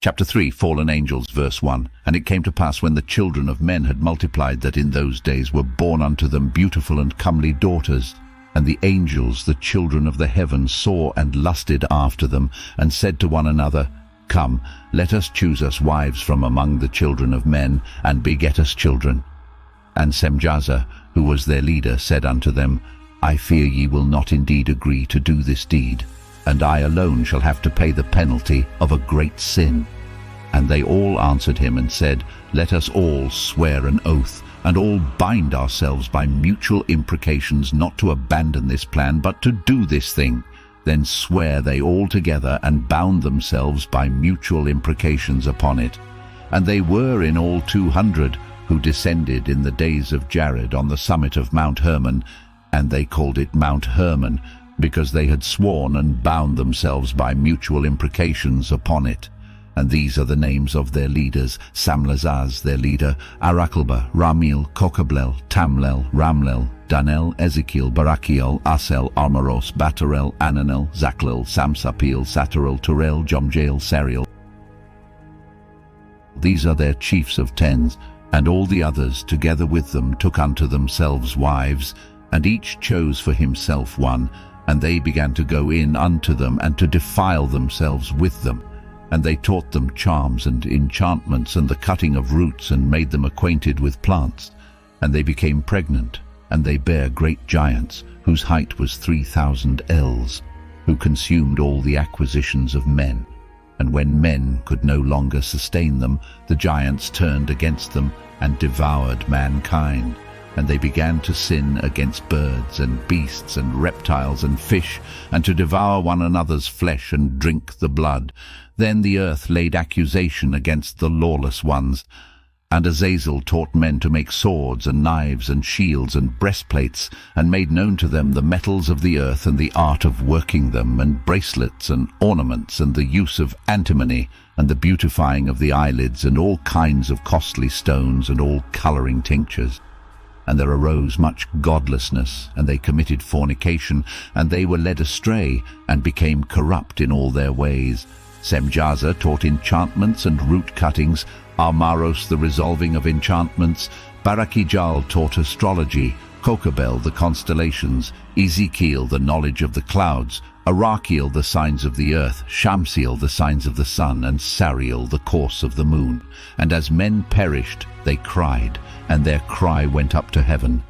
Chapter 3, Fallen Angels, verse 1. And it came to pass, when the children of men had multiplied, that in those days were born unto them beautiful and comely daughters. And the angels, the children of the heavens, saw and lusted after them, and said to one another, Come, let us choose us wives from among the children of men, and beget us children. And Semjaza, who was their leader, said unto them, I fear ye will not indeed agree to do this deed, and I alone shall have to pay the penalty of a great sin. And they all answered him and said, Let us all swear an oath, and all bind ourselves by mutual imprecations, not to abandon this plan, but to do this thing. Then swear they all together, and bound themselves by mutual imprecations upon it. And they were in all 200, who descended in the days of Jared on the summit of Mount Hermon, and they called it Mount Hermon, because they had sworn and bound themselves by mutual imprecations upon it. And these are the names of their leaders: Samlazaz their leader, Arakelba, Ramil, Kokablel, Tamlel, Ramlel, Danel, Ezekiel, Barakiel, Asel, Armaros, Batarel, Ananel, Zaklel, Samsapil, Satarel, Turel, Jomjael, Sariel. These are their chiefs of tens, and all the others together with them took unto themselves wives, and each chose for himself one, and they began to go in unto them, and to defile themselves with them. And they taught them charms and enchantments, and the cutting of roots, and made them acquainted with plants. And they became pregnant, and they bare great giants, whose height was 3,000 ells, who consumed all the acquisitions of men. And when men could no longer sustain them, the giants turned against them, and devoured mankind. And they began to sin against birds and beasts and reptiles and fish, and to devour one another's flesh and drink the blood. Then the earth laid accusation against the lawless ones. And Azazel taught men to make swords and knives and shields and breastplates, and made known to them the metals of the earth, and the art of working them, and bracelets and ornaments, and the use of antimony, and the beautifying of the eyelids, and all kinds of costly stones, and all colouring tinctures. And there arose much godlessness, and they committed fornication, and they were led astray, and became corrupt in all their ways. Semjaza taught enchantments and root cuttings, Armaros the resolving of enchantments, Barakijal taught astrology, Kokabel the constellations, Ezekiel the knowledge of the clouds, Arakiel the signs of the earth, Shamsiel the signs of the sun, and Sariel the course of the moon. And as men perished, they cried, and their cry went up to heaven.